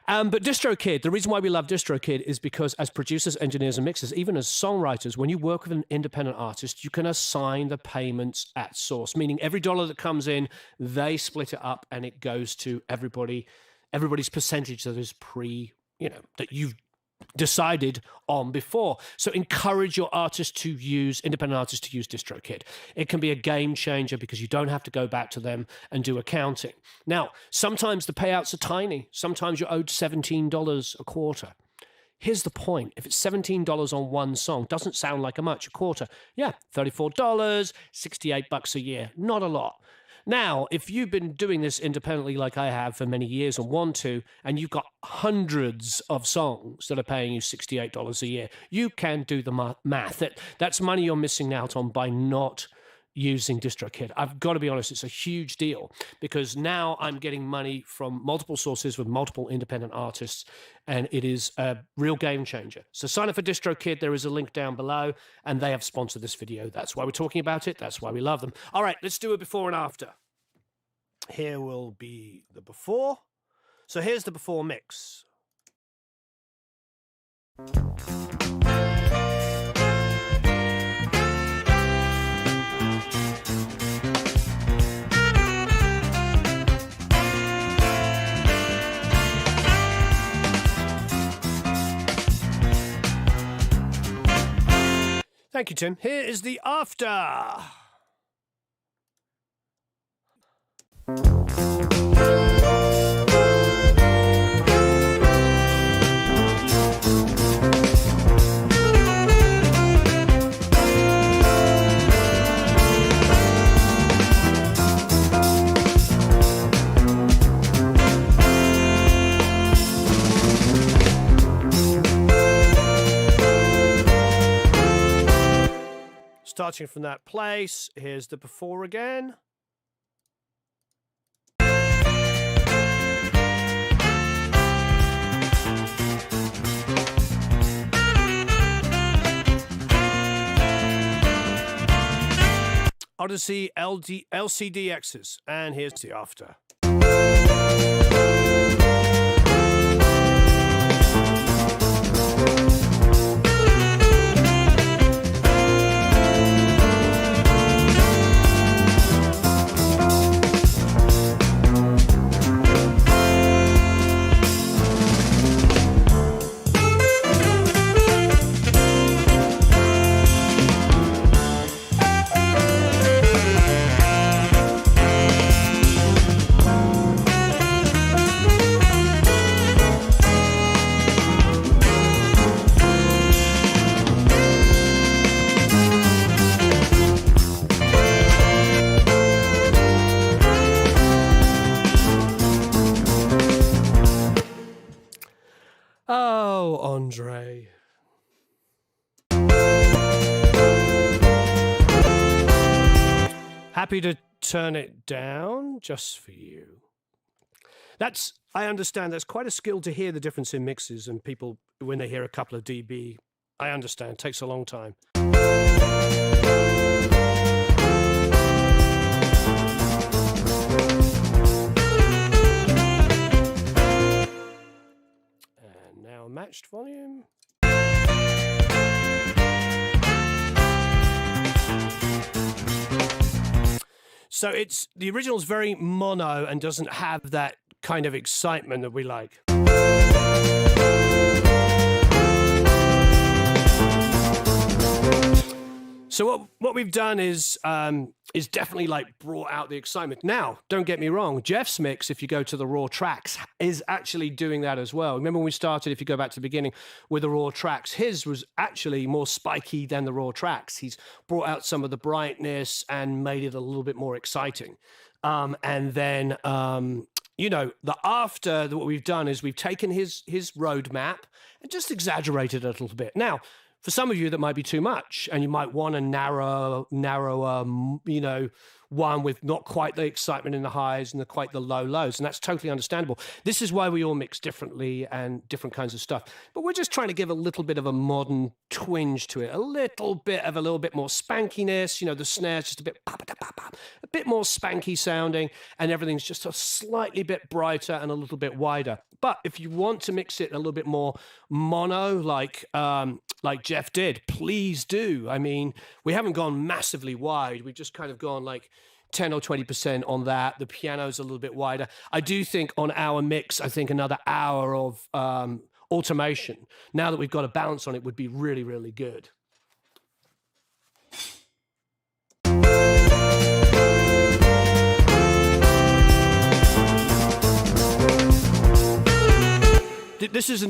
[SPEAKER 1] But DistroKid, the reason why we love DistroKid is because as producers, engineers, and mixers, even as songwriters, when you work with an independent artist, you can assign the payments at source, meaning every dollar that comes in, they split it up and it goes to everybody's percentage that is that you've decided on before. So encourage your independent artists to use DistroKid. It can be a game changer because you don't have to go back to them and do accounting. Now, sometimes the payouts are tiny. Sometimes you're owed $17 a quarter. Here's the point. If it's $17 on one song, doesn't sound like a quarter. Yeah, $34, $68 a year. Not a lot. Now, if you've been doing this independently like I have for many years and want to, and you've got hundreds of songs that are paying you $68 a year, you can do the math. That's money you're missing out on by not using DistroKid. I've got to be honest, it's a huge deal because now I'm getting money from multiple sources with multiple independent artists, and it is a real game changer. So sign up for DistroKid. There is a link down below, and they have sponsored this video. That's why we're talking about it. That's why we love them. All right, let's do a before and after. Here will be the before. So here's the before mix. Thank you, Tim. Here is the after. Starting from that place, here's the before again. Odyssey LCDXs, and here's the after. Hello, Andre. Happy to turn it down just for you. I understand that's quite a skill to hear the difference in mixes, and people, when they hear a couple of dB, I understand, takes a long time. And now matched volume. So the original's very mono and doesn't have that kind of excitement that we like. So what we've done is definitely like brought out the excitement. Now, don't get me wrong, Jeff's mix, if you go to the raw tracks, is actually doing that as well. Remember when we started, if you go back to the beginning, with the raw tracks, his was actually more spiky than the raw tracks. He's brought out some of the brightness and made it a little bit more exciting. And then, you know, what we've done is we've taken his roadmap and just exaggerated it a little bit. Now, for some of you, that might be too much, and you might want a narrower, you know, one with not quite the excitement in the highs and quite the low lows, and that's totally understandable. This is why we all mix differently and different kinds of stuff. But we're just trying to give a little bit of a modern twinge to it, a little bit more spankiness. You know, the snare's just a bit more spanky sounding, and everything's just a slightly bit brighter and a little bit wider. But if you want to mix it a little bit more mono, like Jeff did, please do. I mean, we haven't gone massively wide. We've just kind of gone like 10 or 20% on that. The piano's a little bit wider. I do think on our mix, I think another hour of automation, now that we've got a balance on it, would be really, really good. This is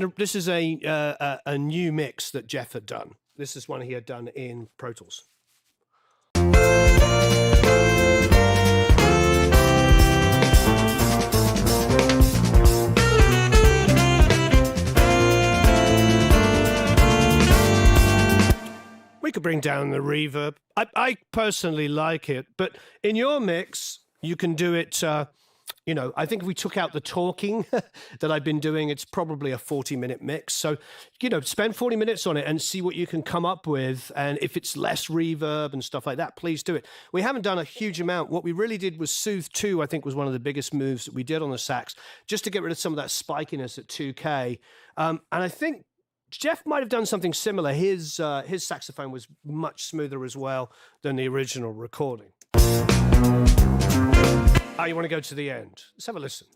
[SPEAKER 1] a new mix that Jeff had done. This is one he had done in Pro Tools. We could bring down the reverb. I personally like it, but in your mix, you can do it. You know, I think if we took out the talking that I've been doing, it's probably a 40-minute mix. So, you know, spend 40 minutes on it and see what you can come up with. And if it's less reverb and stuff like that, please do it. We haven't done a huge amount. What we really did was Soothe 2, I think, was one of the biggest moves that we did on the sax, just to get rid of some of that spikiness at 2K. And I think Jeff might have done something similar. His saxophone was much smoother as well than the original recording. Oh, you want to go to the end? Let's have a listen.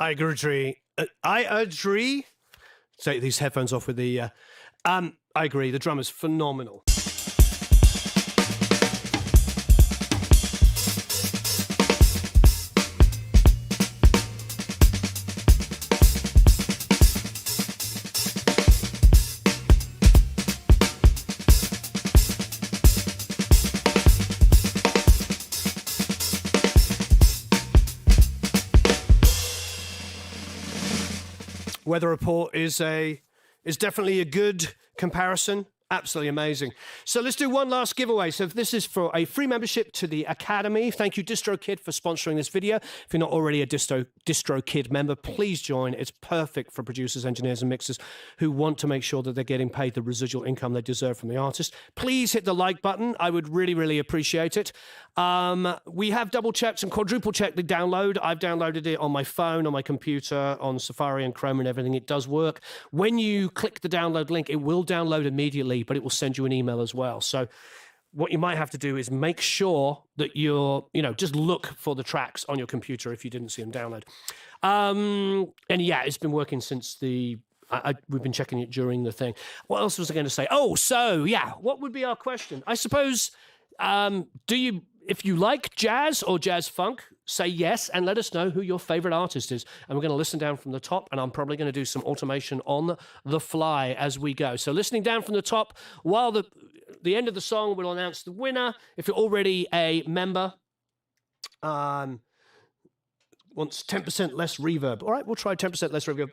[SPEAKER 1] I agree. I agree. Take these headphones off with the. I agree. The drum is phenomenal. Weather Report is definitely a good comparison. Absolutely amazing. So let's do one last giveaway. So this is for a free membership to the Academy. Thank you, DistroKid, for sponsoring this video. If you're not already a DistroKid member, please join. It's perfect for producers, engineers, and mixers who want to make sure that they're getting paid the residual income they deserve from the artist. Please hit the like button. I would really, really appreciate it. We have double-checked and quadruple-checked the download. I've downloaded it on my phone, on my computer, on Safari and Chrome and everything. It does work. When you click the download link, it will download immediately, but it will send you an email as well. So what you might have to do is make sure that just look for the tracks on your computer if you didn't see them download. And yeah, it's been working since we've been checking it during the thing. What else was I going to say? Oh, so yeah, what would be our question? I suppose, if you like jazz or jazz funk, say yes and let us know who your favorite artist is. And we're going to listen down from the top, and I'm probably going to do some automation on the fly as we go. So listening down from the top, while the end of the song, we'll announce the winner. If you're already a member, wants 10% less reverb. All right, we'll try 10% less reverb.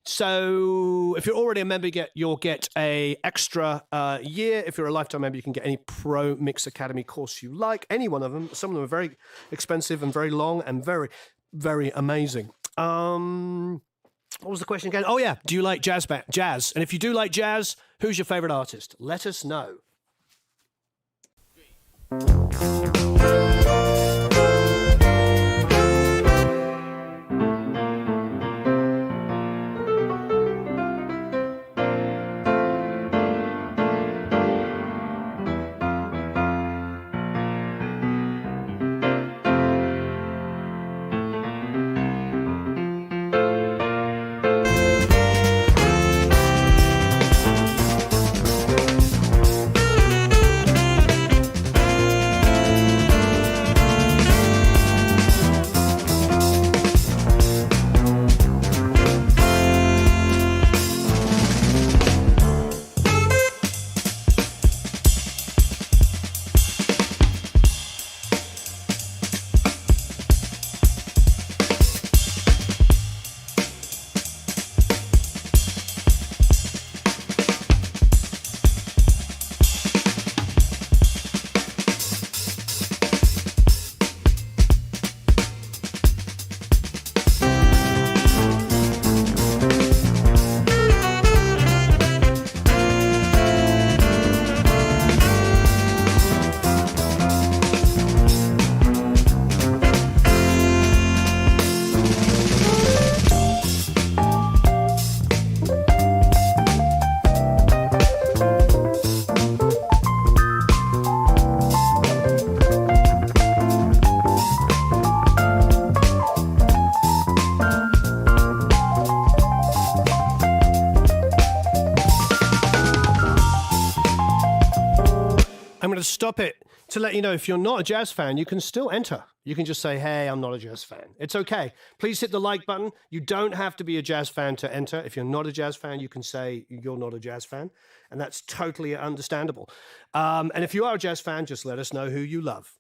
[SPEAKER 1] So if you're already a member, you'll get a extra year. If you're a lifetime member, you can get any Pro Mix Academy course you like, any one of them. Some of them are very expensive and very long and very, very amazing. What was the question again? Oh, yeah. Do you like jazz? And if you do like jazz, who's your favorite artist? Let us know. I'm going to stop it to let you know, if you're not a jazz fan, you can still enter. You can just say, hey, I'm not a jazz fan. It's okay. Please hit the like button. You don't have to be a jazz fan to enter. If you're not a jazz fan, you can say you're not a jazz fan, and that's totally understandable. And if you are a jazz fan, just let us know who you love.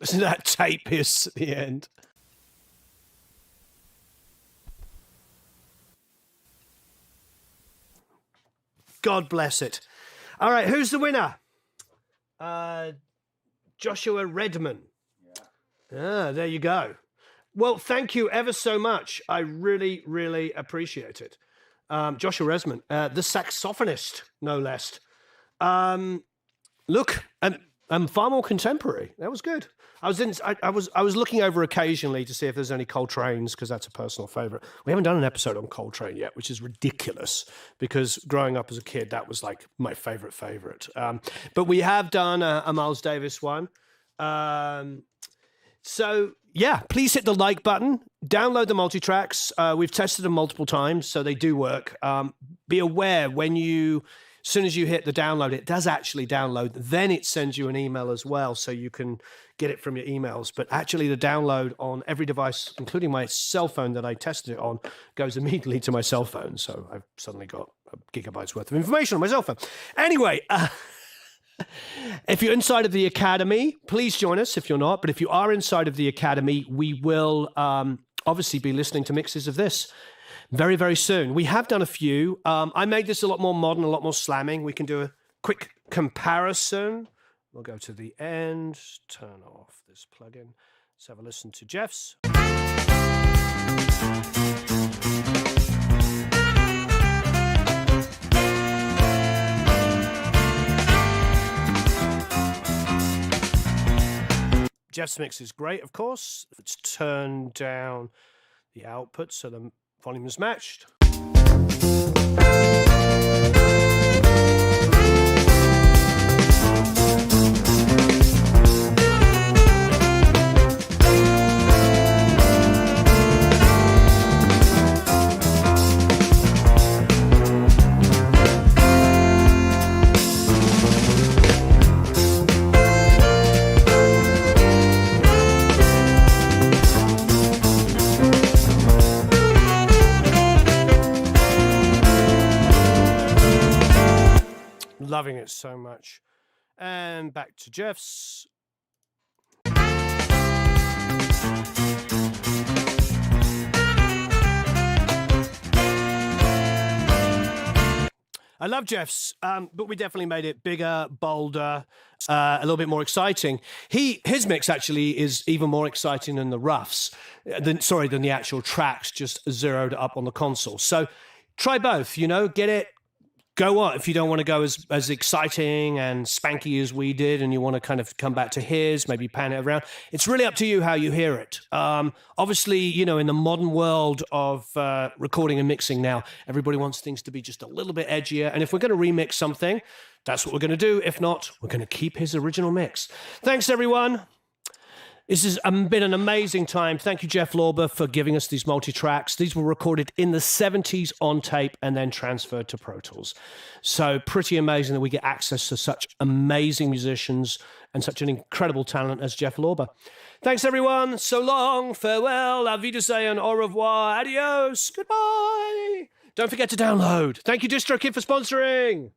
[SPEAKER 1] Wasn't that tape hiss at the end? God bless it. All right, who's the winner? Joshua Redman. Ah, there you go. Well, thank you ever so much. I really, really appreciate it. Joshua Redman, the saxophonist, no less. Look, and far more contemporary. That was good. I was looking over occasionally to see if there's any Coltrane's, because that's a personal favorite. We haven't done an episode on Coltrane yet, which is ridiculous, because growing up as a kid, that was like my favorite. But we have done a Miles Davis one. So yeah, please hit the like button. Download the Multitracks. We've tested them multiple times, so they do work. Be aware as soon as you hit the download, it does actually download. Then it sends you an email as well, so you can get it from your emails. But actually, the download on every device, including my cell phone that I tested it on, goes immediately to my cell phone. So I've suddenly got a gigabyte's worth of information on my cell phone. Anyway, if you're inside of the Academy, please join us if you're not. But if you are inside of the Academy, we will obviously be listening to mixes of this very, very soon. We have done a few. I made this a lot more modern, a lot more slamming. We can do a quick comparison. We'll go to the end, turn off this plugin. Let's have a listen to Jeff's. Jeff's mix is great, of course. Let's turn down the output so the volume is matched. Loving it so much. And back to Jeff's. I love Jeff's, but we definitely made it bigger, bolder, a little bit more exciting. His mix actually is even more exciting than the roughs, than the actual tracks just zeroed up on the console. So try both, get it. Go on if you don't want to go as exciting and spanky as we did, and you want to kind of come back to his, maybe pan it around. It's really up to you how you hear it. Obviously, in the modern world of recording and mixing now, everybody wants things to be just a little bit edgier. And if we're going to remix something, that's what we're going to do. If not, we're going to keep his original mix. Thanks, everyone. This has been an amazing time. Thank you, Jeff Lorber, for giving us these multi-tracks. These were recorded in the 70s on tape and then transferred to Pro Tools. So pretty amazing that we get access to such amazing musicians and such an incredible talent as Jeff Lorber. Thanks, everyone. So long. Farewell. Auf Wiedersehen. Au revoir. Adios. Goodbye. Don't forget to download. Thank you, DistroKid, for sponsoring.